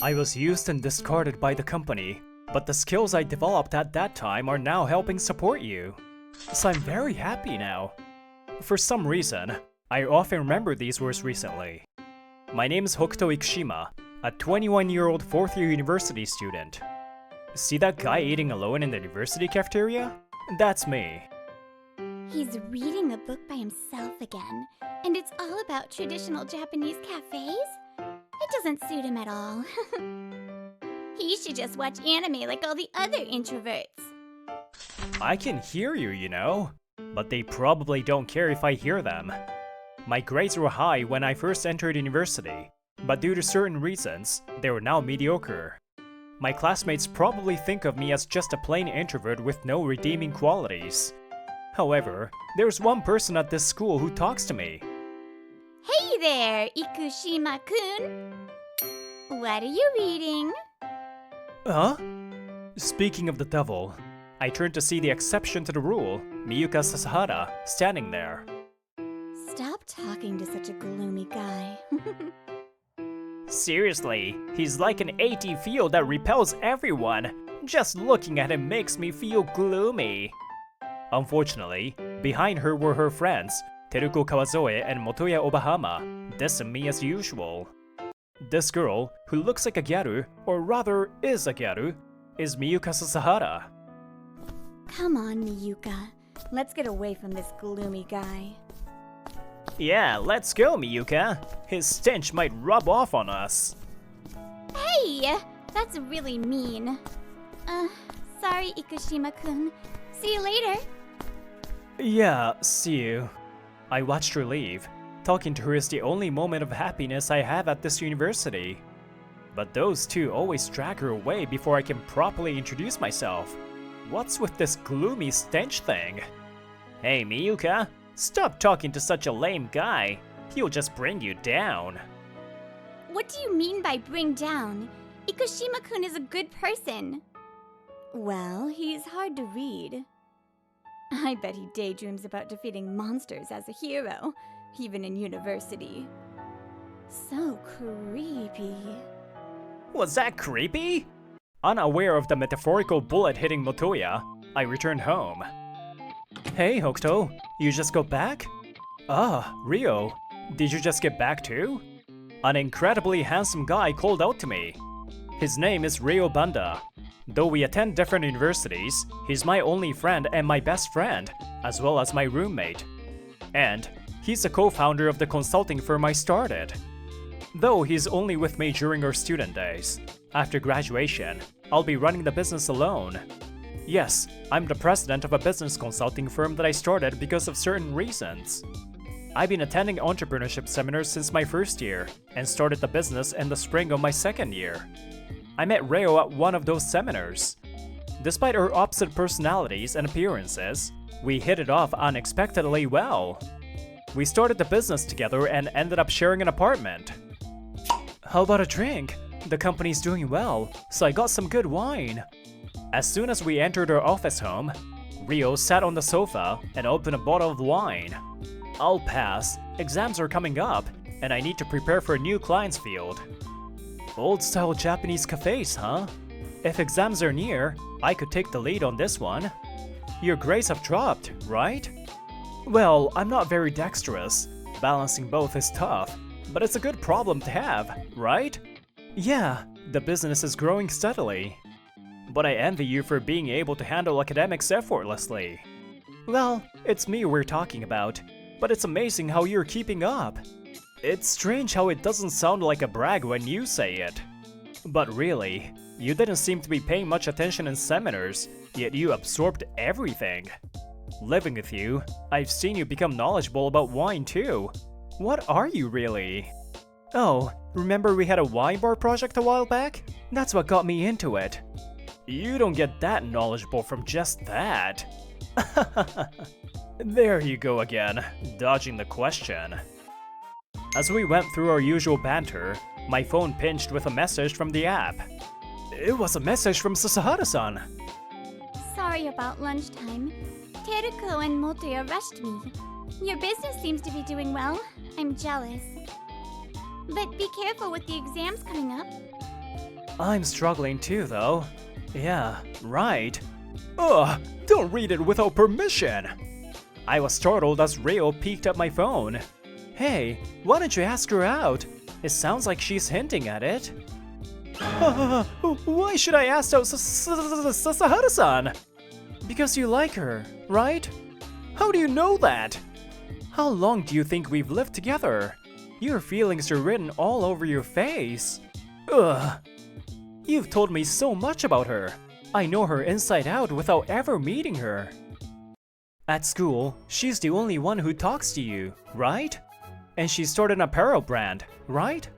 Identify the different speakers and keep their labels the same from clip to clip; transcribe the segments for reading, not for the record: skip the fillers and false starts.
Speaker 1: I was used and discarded by the company, but the skills I developed at that time are now helping support you. So I'm very happy now. For some reason, I often remember these words recently. My name is Hokuto Ikushima, a 21-year-old fourth-year university student. See that guy eating alone in the university cafeteria? That's me.
Speaker 2: He's reading a book by himself again, and it's all about traditional Japanese cafes? It doesn't suit him at all. He should just watch anime like all the other introverts.
Speaker 1: I can hear you, you know, but they probably don't care if I hear them. My grades were high when I first entered university, but due to certain reasons, they were now mediocre. My classmates probably think of me as just a plain introvert with no redeeming qualities. However, there's one person at this school who talks to me.
Speaker 2: Hey there, Ikushima-kun! What are you reading?
Speaker 1: Huh? Speaking of the devil, I turned to see the exception to the rule, Miyuka Sasahara, standing there.
Speaker 2: Stop talking to such a gloomy guy.
Speaker 1: Seriously, he's like an AT field that repels everyone. Just looking at him makes me feel gloomy. Unfortunately, behind her were her friends, Teruko Kawazoe and Motoya Obahama, dissing me as usual. This girl, who looks like a gyaru, or rather is a gyaru, is Miyuka Sasahara.
Speaker 2: Come on, Miyuka. Let's get away from this gloomy guy.
Speaker 1: Yeah, let's go, Miyuka. His stench might rub off on us.
Speaker 2: Hey! That's really mean. Sorry, Ikushima-kun. See you later.
Speaker 1: Yeah, see you. I watched her leave. Talking to her is the only moment of happiness I have at this university. But those two always drag her away before I can properly introduce myself. What's with this gloomy stench thing? Hey, Miyuka, stop talking to such a lame guy. He'll just bring you down.
Speaker 2: What do you mean by bring down? Ikushima-kun is a good person. Well, he's hard to read. I bet he daydreams about defeating monsters as a hero, even in university. So creepy.
Speaker 1: Was that creepy? Unaware of the metaphorical bullet hitting Motoya, I returned home. Hey, Hokuto, you just got back? Ah, Ryo, did you just get back too? An incredibly handsome guy called out to me. His name is Ryo Banda. Though we attend different universities, he's my only friend and my best friend, as well as my roommate. And he's the co-founder of the consulting firm I started. Though he's only with me during our student days. After graduation, I'll be running the business alone. Yes, I'm the president of a business consulting firm that I started because of certain reasons. I've been attending entrepreneurship seminars since my first year, and started the business in the spring of my second year. I met Ryo at one of those seminars. Despite our opposite personalities and appearances, we hit it off unexpectedly well. We started the business together and ended up sharing an apartment. How about a drink? The company's doing well, so I got some good wine. As soon as we entered our office home, Ryo sat on the sofa and opened a bottle of wine. I'll pass, exams are coming up, and I need to prepare for a new clients field. Old-style Japanese cafes, huh? If exams are near, I could take the lead on this one. Your grades have dropped, right? Well, I'm not very dexterous. Balancing both is tough, but it's a good problem to have, right? Yeah, the business is growing steadily. But I envy you for being able to handle academics effortlessly. Well, it's me we're talking about, but it's amazing how you're keeping up. It's strange how it doesn't sound like a brag when you say it. But really, you didn't seem to be paying much attention in seminars, yet you absorbed everything. Living with you, I've seen you become knowledgeable about wine too. What are you really? Oh, remember we had a wine bar project a while back? That's what got me into it. You don't get that knowledgeable from just that. There you go again, dodging the question. As we went through our usual banter, my phone pinged with a message from the app. It was a message from Sasahara-san.
Speaker 2: Sorry about lunchtime. Teruko and Motoya rushed me. Your business seems to be doing well. I'm jealous. But be careful with the exams coming up.
Speaker 1: I'm struggling too, though. Yeah, right. Ugh, don't read it without permission! I was startled as Rio peeked at my phone. Hey, why don't you ask her out? It sounds like she's hinting at it. Why should I ask out Sasahara-san? Because you like her, right? How do you know that? How long do you think we've lived together? Your feelings are written all over your face. Ugh. You've told me so much about her. I know her inside out without ever meeting her. At school, she's the only one who talks to you, right? And she started an apparel brand, right?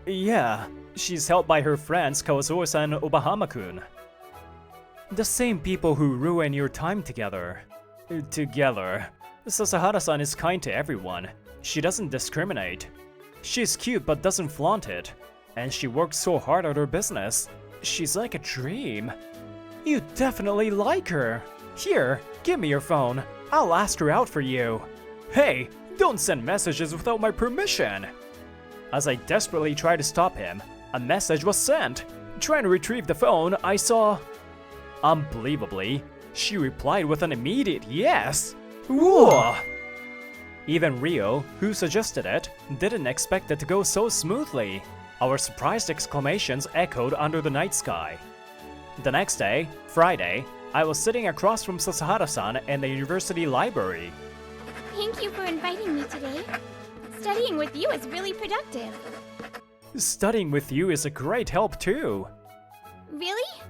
Speaker 1: Yeah, she's helped by her friends Kawazuo-san and Obahama-kun. The same people who ruin your time together. Sasahara-san is kind to everyone. She doesn't discriminate. She's cute but doesn't flaunt it. And she works so hard at her business. She's like a dream. You definitely like her. Here, give me your phone. I'll ask her out for you. Hey, don't send messages without my permission. As I desperately tried to stop him, a message was sent. Trying to retrieve the phone, I saw... Unbelievably, she replied with an immediate yes. Whoa! Even Rio, who suggested it, didn't expect it to go so smoothly. Our surprised exclamations echoed under the night sky. The next day, Friday, I was sitting across from Sasahara-san in the university library.
Speaker 2: Thank you for inviting me today. Studying with you is really productive.
Speaker 1: Studying with you is a great help too.
Speaker 2: Really?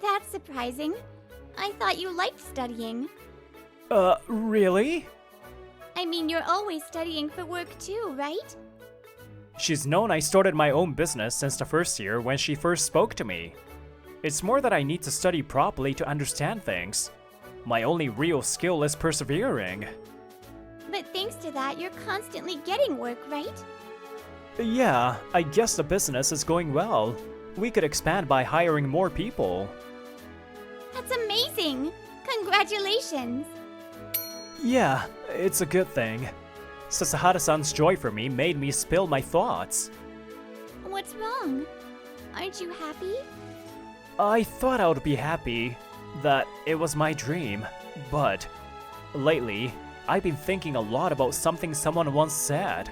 Speaker 2: That's surprising. I thought you liked studying.
Speaker 1: Really?
Speaker 2: I mean, you're always studying for work too, right?
Speaker 1: She's known I started my own business since the first year when she first spoke to me. It's more that I need to study properly to understand things. My only real skill is persevering.
Speaker 2: But thanks to that, you're constantly getting work, right?
Speaker 1: Yeah, I guess the business is going well. We could expand by hiring more people.
Speaker 2: That's amazing! Congratulations!
Speaker 1: Yeah, it's a good thing. Sasahara-san's joy for me made me spill my thoughts.
Speaker 2: What's wrong? Aren't you happy?
Speaker 1: I thought I would be happy, that it was my dream, but lately, I've been thinking a lot about something someone once said.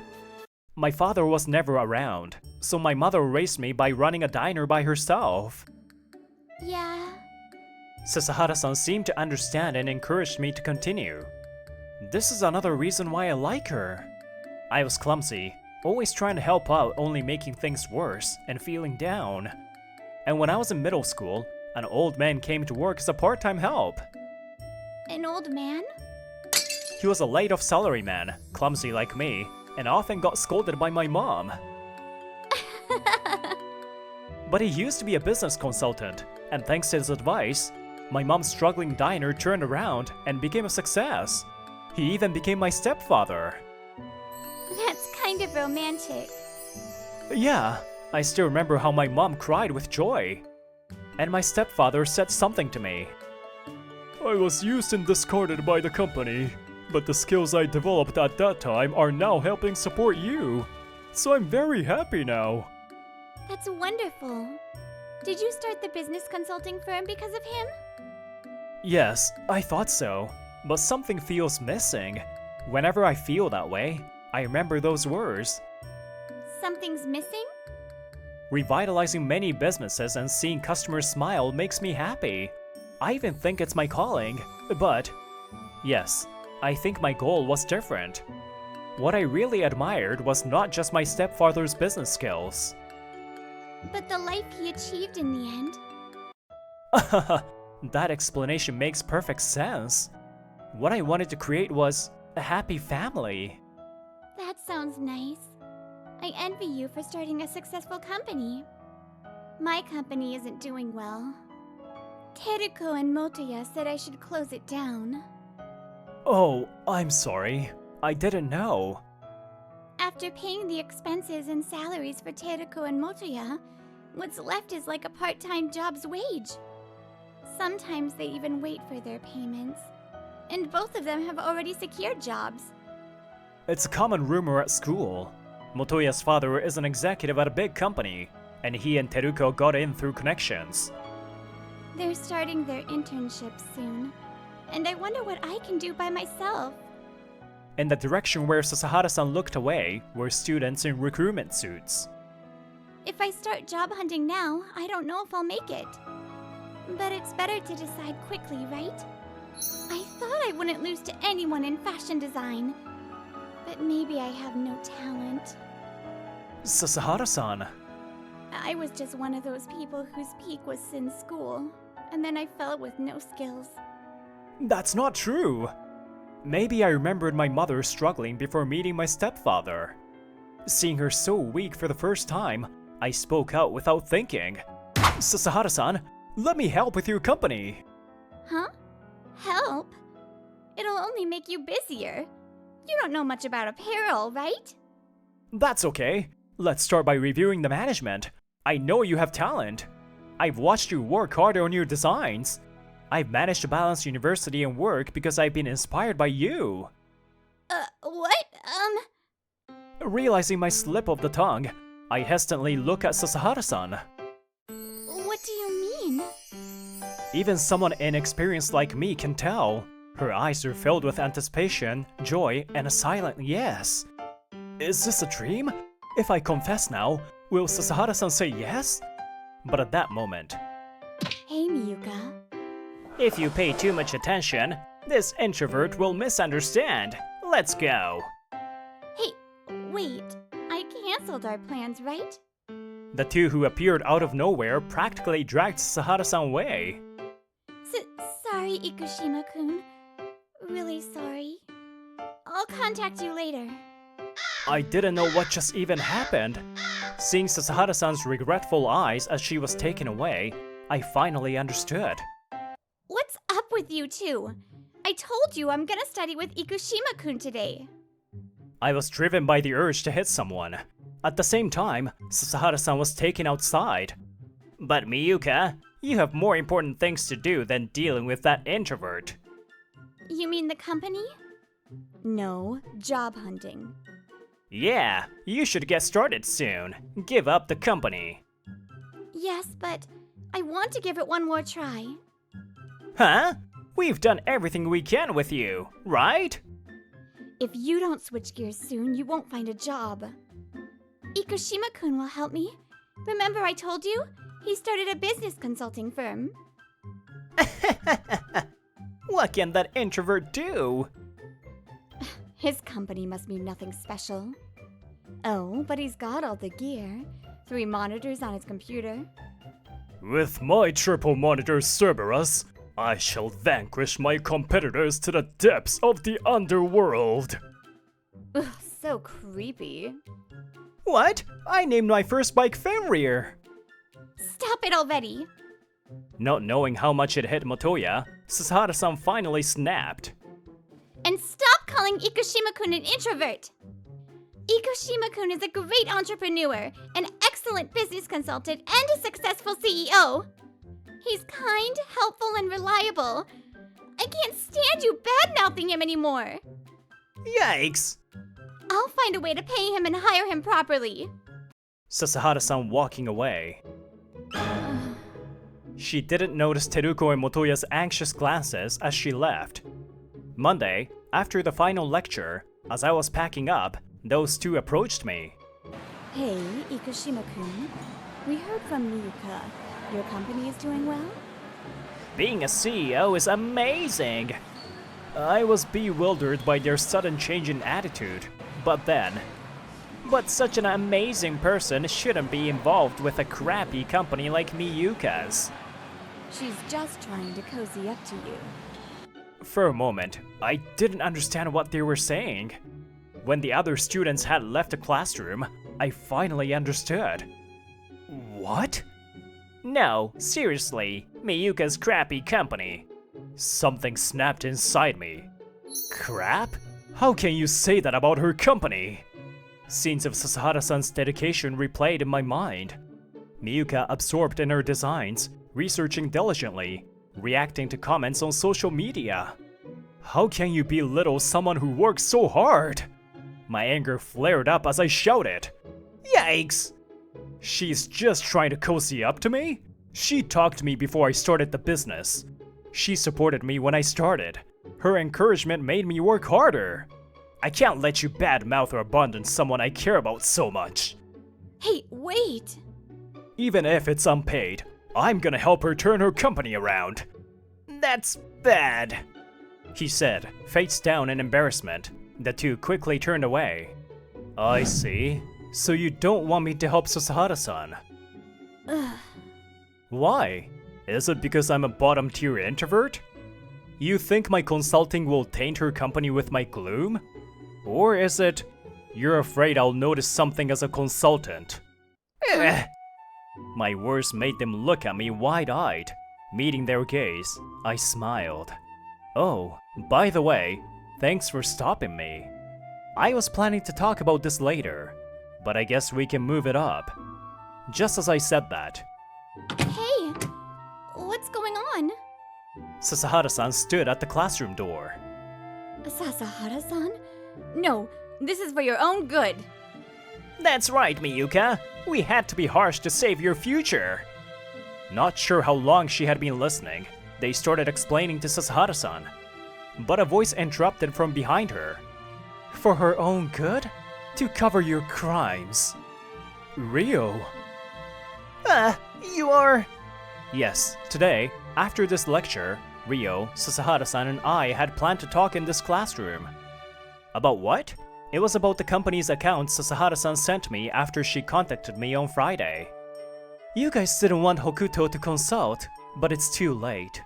Speaker 1: My father was never around, so my mother raised me by running a diner by herself.
Speaker 2: Yeah.
Speaker 1: Sasahara-san seemed to understand and encouraged me to continue. This is another reason why I like her. I was clumsy, always trying to help out, only making things worse and feeling down. And when I was in middle school, an old man came to work as a part-time help.
Speaker 2: An old man?
Speaker 1: He was a laid-off salaryman, clumsy like me, and often got scolded by my mom. But he used to be a business consultant, and thanks to his advice, my mom's struggling diner turned around and became a success. He even became my stepfather.
Speaker 2: That's kind of romantic.
Speaker 1: Yeah, I still remember how my mom cried with joy. And my stepfather said something to me. I was used and discarded by the company, but the skills I developed at that time are now helping support you. So I'm very happy now.
Speaker 2: That's wonderful. Did you start the business consulting firm because of him?
Speaker 1: Yes, I thought so. But something feels missing. Whenever I feel that way, I remember those words.
Speaker 2: Something's missing?
Speaker 1: Revitalizing many businesses and seeing customers smile makes me happy. I even think it's my calling, but yes, I think my goal was different. What I really admired was not just my stepfather's business skills.
Speaker 2: But the life he achieved in the end.
Speaker 1: That explanation makes perfect sense. What I wanted to create was a happy family.
Speaker 2: That sounds nice. I envy you for starting a successful company. My company isn't doing well. Teruko and Motoya said I should close it down.
Speaker 1: Oh, I'm sorry. I didn't know.
Speaker 2: After paying the expenses and salaries for Teruko and Motoya, what's left is like a part-time job's wage. Sometimes they even wait for their payments. And both of them have already secured jobs.
Speaker 1: It's a common rumor at school. Motoya's father is an executive at a big company, and he and Teruko got in through connections.
Speaker 2: They're starting their internship soon, and I wonder what I can do by myself.
Speaker 1: In the direction where Sasahara-san looked away were students in recruitment suits.
Speaker 2: If I start job hunting now, I don't know if I'll make it. But it's better to decide quickly, right? I thought I wouldn't lose to anyone in fashion design. But maybe I have no talent.
Speaker 1: Sasahara-san.
Speaker 2: I was just one of those people whose peak was in school, and then I fell with no skills.
Speaker 1: That's not true. Maybe I remembered my mother struggling before meeting my stepfather. Seeing her so weak for the first time, I spoke out without thinking. Sasahara-san, let me help with your company.
Speaker 2: Huh? Help? It'll only make you busier. You don't know much about apparel, right?
Speaker 1: That's okay. Let's start by reviewing the management. I know you have talent. I've watched you work hard on your designs. I've managed to balance university and work because I've been inspired by you.
Speaker 2: What?
Speaker 1: Realizing my slip of the tongue, I hesitantly look at Sasahara-san.
Speaker 2: What do you mean?
Speaker 1: Even someone inexperienced like me can tell. Her eyes are filled with anticipation, joy, and a silent yes. Is this a dream? If I confess now, will Sasahara-san say yes? But at that moment...
Speaker 2: Hey, Miyuka.
Speaker 1: If you pay too much attention, this introvert will misunderstand. Let's go.
Speaker 2: Hey, wait. I canceled our plans, right?
Speaker 1: The two who appeared out of nowhere practically dragged Sasahara-san away.
Speaker 2: Sorry, Ikushima-kun. Really sorry. I'll contact you later.
Speaker 1: I didn't know what just even happened. Seeing Sasahara-san's regretful eyes as she was taken away, I finally understood.
Speaker 2: What's up with you two? I told you I'm gonna study with Ikushima-kun today.
Speaker 1: I was driven by the urge to hit someone. At the same time, Sasahara-san was taken outside. But Miyuka, you have more important things to do than dealing with that introvert.
Speaker 2: You mean the company? No, job hunting.
Speaker 1: Yeah, you should get started soon. Give up the company.
Speaker 2: Yes, but I want to give it one more try.
Speaker 1: Huh? We've done everything we can with you, right?
Speaker 2: If you don't switch gears soon, you won't find a job. Ikushima-kun will help me. Remember I told you? He started a business consulting firm.
Speaker 1: What can that introvert do?
Speaker 2: His company must be nothing special. Oh, but he's got all the gear. 3 monitors on his computer.
Speaker 1: With my triple monitor Cerberus, I shall vanquish my competitors to the depths of the underworld.
Speaker 2: Ugh, so creepy.
Speaker 1: What? I named my first bike Fenrir.
Speaker 2: Stop it already!
Speaker 1: Not knowing how much it hit Motoya, Sasahara-san finally snapped.
Speaker 2: And stop calling Ikushima-kun an introvert! Ikushima-kun is a great entrepreneur, an excellent business consultant, and a successful CEO. He's kind, helpful, and reliable. I can't stand you bad-mouthing him anymore.
Speaker 1: Yikes!
Speaker 2: I'll find a way to pay him and hire him properly.
Speaker 1: Sasahara-san walking away. She didn't notice Teruko and Motoya's anxious glances as she left. Monday, after the final lecture, as I was packing up, those two approached me.
Speaker 2: Hey, Ikushima-kun. We heard from Miyuka. Your company is doing well?
Speaker 1: Being a CEO is amazing! I was bewildered by their sudden change in attitude, but such an amazing person shouldn't be involved with a crappy company like Miyuka's.
Speaker 2: She's just trying to cozy up to you.
Speaker 1: For a moment, I didn't understand what they were saying. When the other students had left the classroom, I finally understood. What? No, seriously, Miyuka's crappy company. Something snapped inside me. Crap? How can you say that about her company? Scenes of Sasahara-san's dedication replayed in my mind. Miyuka absorbed in her designs, researching diligently, reacting to comments on social media. How can you belittle someone who works so hard? My anger flared up as I shouted. Yikes! She's just trying to cozy up to me? She talked to me before I started the business. She supported me when I started. Her encouragement made me work harder. I can't let you badmouth or abandon someone I care about so much.
Speaker 2: Hey, wait!
Speaker 1: Even if it's unpaid, I'm gonna help her turn her company around. That's bad, he said, face down in embarrassment. The two quickly turned away. I see. So you don't want me to help Sasahara-san?
Speaker 2: Ugh.
Speaker 1: Why? Is it because I'm a bottom-tier introvert? You think my consulting will taint her company with my gloom? Or is it, you're afraid I'll notice something as a consultant? My words made them look at me wide-eyed. Meeting their gaze, I smiled. Oh, by the way, thanks for stopping me. I was planning to talk about this later, but I guess we can move it up. Just as I said that,
Speaker 2: Hey! What's going on?
Speaker 1: Sasahara-san stood at the classroom door.
Speaker 2: Sasahara-san? No, this is for your own good.
Speaker 1: That's right, Miyuka. We had to be harsh to save your future. Not sure how long she had been listening, they started explaining to Sasahara-san. But a voice interrupted from behind her. For her own good? To cover your crimes. Rio. You are... Yes, today, after this lecture, Rio, Sasahara-san and I had planned to talk in this classroom. About what? It was about the company's account Sasahara-san sent me after she contacted me on Friday. You guys didn't want Hokuto to consult, but it's too late.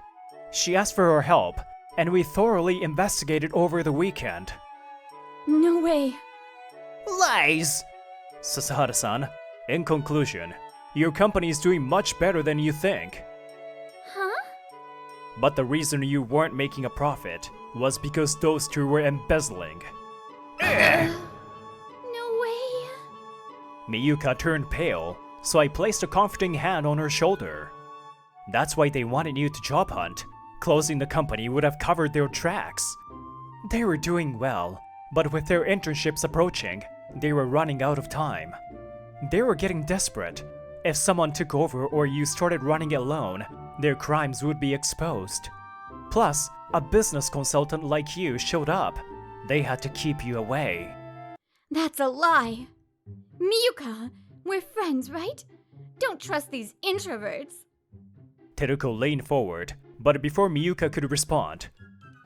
Speaker 1: She asked for our help, and we thoroughly investigated over the weekend.
Speaker 2: No way.
Speaker 1: Lies! Sasahara-san, in conclusion, your company is doing much better than you think.
Speaker 2: Huh?
Speaker 1: But the reason you weren't making a profit was because those two were embezzling.
Speaker 2: No way.
Speaker 1: Miyuka turned pale, so I placed a comforting hand on her shoulder. That's why they wanted you to job hunt. Closing the company would have covered their tracks. They were doing well, but with their internships approaching, they were running out of time. They were getting desperate. If someone took over or you started running it alone, their crimes would be exposed. Plus, a business consultant like you showed up. They had to keep you away.
Speaker 2: That's a lie. Miyuka, we're friends, right? Don't trust these introverts.
Speaker 1: Teruko leaned forward, but before Miyuka could respond,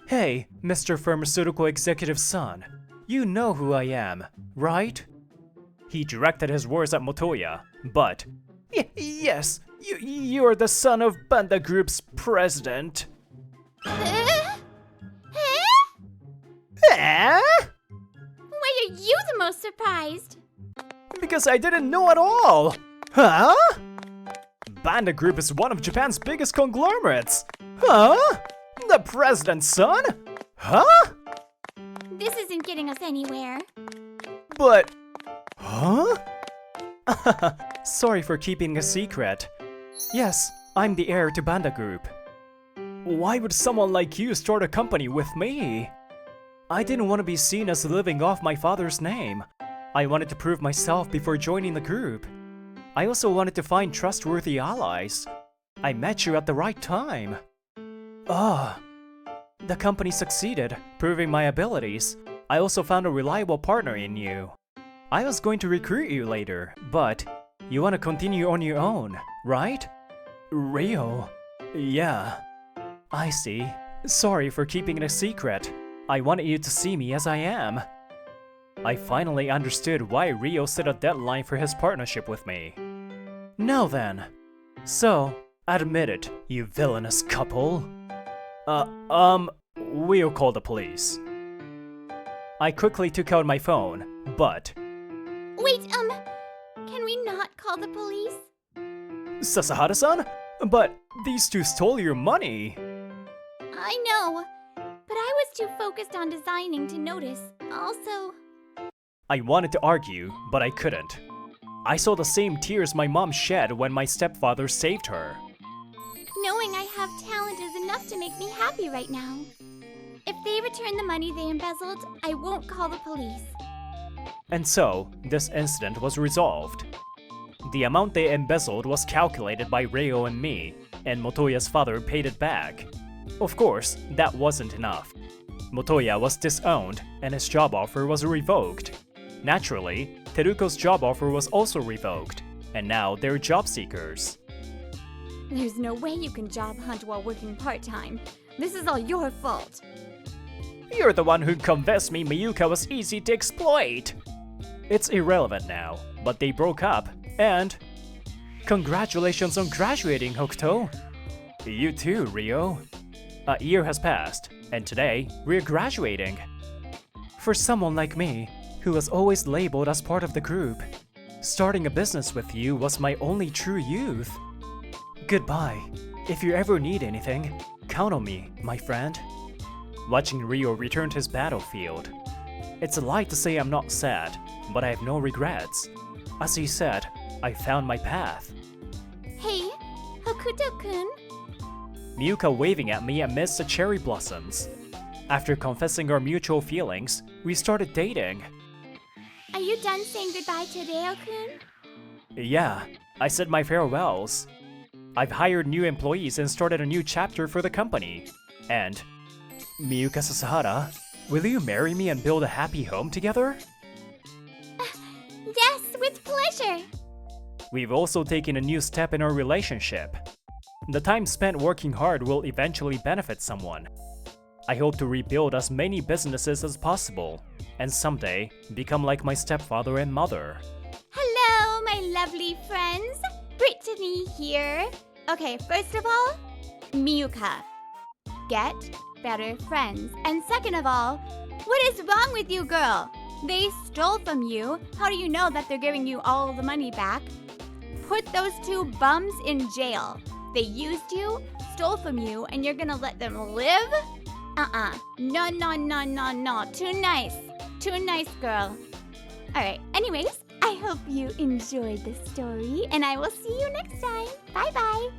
Speaker 1: Hey, Mr. Pharmaceutical Executive's son, you know who I am, right? He directed his words at Motoya, but yes, you're the son of Banda Group's president. Eh?
Speaker 2: Why are you the most surprised?
Speaker 1: Because I didn't know at all! Huh? Banda Group is one of Japan's biggest conglomerates! Huh? The president's son? Huh?
Speaker 2: This isn't getting us anywhere.
Speaker 1: But... Huh? Sorry for keeping a secret. Yes, I'm the heir to Banda Group. Why would someone like you start a company with me? I didn't want to be seen as living off my father's name. I wanted to prove myself before joining the group. I also wanted to find trustworthy allies. I met you at the right time. The company succeeded, proving my abilities. I also found a reliable partner in you. I was going to recruit you later, but you want to continue on your own, right? Rio. Yeah. I see. Sorry for keeping it a secret. I wanted you to see me as I am. I finally understood why Rio set a deadline for his partnership with me. Now then. So, admit it, you villainous couple. We'll call the police. I quickly took out my phone, but...
Speaker 2: Wait, can we not call the police?
Speaker 1: Sasahara-san? But these two stole your money.
Speaker 2: I know, but I was too focused on designing to notice. Also...
Speaker 1: I wanted to argue, but I couldn't. I saw the same tears my mom shed when my stepfather saved her.
Speaker 2: Knowing I have talent is enough to make me happy right now. If they return the money they embezzled, I won't call the police.
Speaker 1: And so, this incident was resolved. The amount they embezzled was calculated by Ryo and me, and Motoya's father paid it back. Of course, that wasn't enough. Motoya was disowned, and his job offer was revoked. Naturally, Teruko's job offer was also revoked, and now they're job seekers.
Speaker 2: There's no way you can job hunt while working part-time. This is all your fault.
Speaker 1: You're the one who convinced me Miyuka was easy to exploit! It's irrelevant now, but they broke up, and... Congratulations on graduating, Hokuto! You too, Ryo. A year has passed, and today, we're graduating. For someone like me, who was always labeled as part of the group, starting a business with you was my only true youth. Goodbye. If you ever need anything, count on me, my friend. Watching Ryo return to his battlefield. It's a lie to say I'm not sad, but I have no regrets. As he said, I found my path.
Speaker 2: Hey, Hokuto-kun?
Speaker 1: Miyuka waving at me amidst the cherry blossoms. After confessing our mutual feelings, we started dating.
Speaker 2: Are you done saying goodbye to Ryo-kun?
Speaker 1: Yeah, I said my farewells. I've hired new employees and started a new chapter for the company. And, Miyuka Sasahara, will you marry me and build a happy home together?
Speaker 2: Yes, with pleasure!
Speaker 1: We've also taken a new step in our relationship. The time spent working hard will eventually benefit someone. I hope to rebuild as many businesses as possible, and someday become like my stepfather and mother.
Speaker 2: Hello, my lovely friends! Brittany here. Okay, first of all, Miyuka. Get better friends. And second of all, what is wrong with you, girl? They stole from you. How do you know that they're giving you all the money back? Put those two bums in jail. They used you, stole from you, and you're gonna let them live? No, no, no, no, no. Too nice. Too nice, girl. Alright, anyways, I hope you enjoyed the story, and I will see you next time. Bye-bye.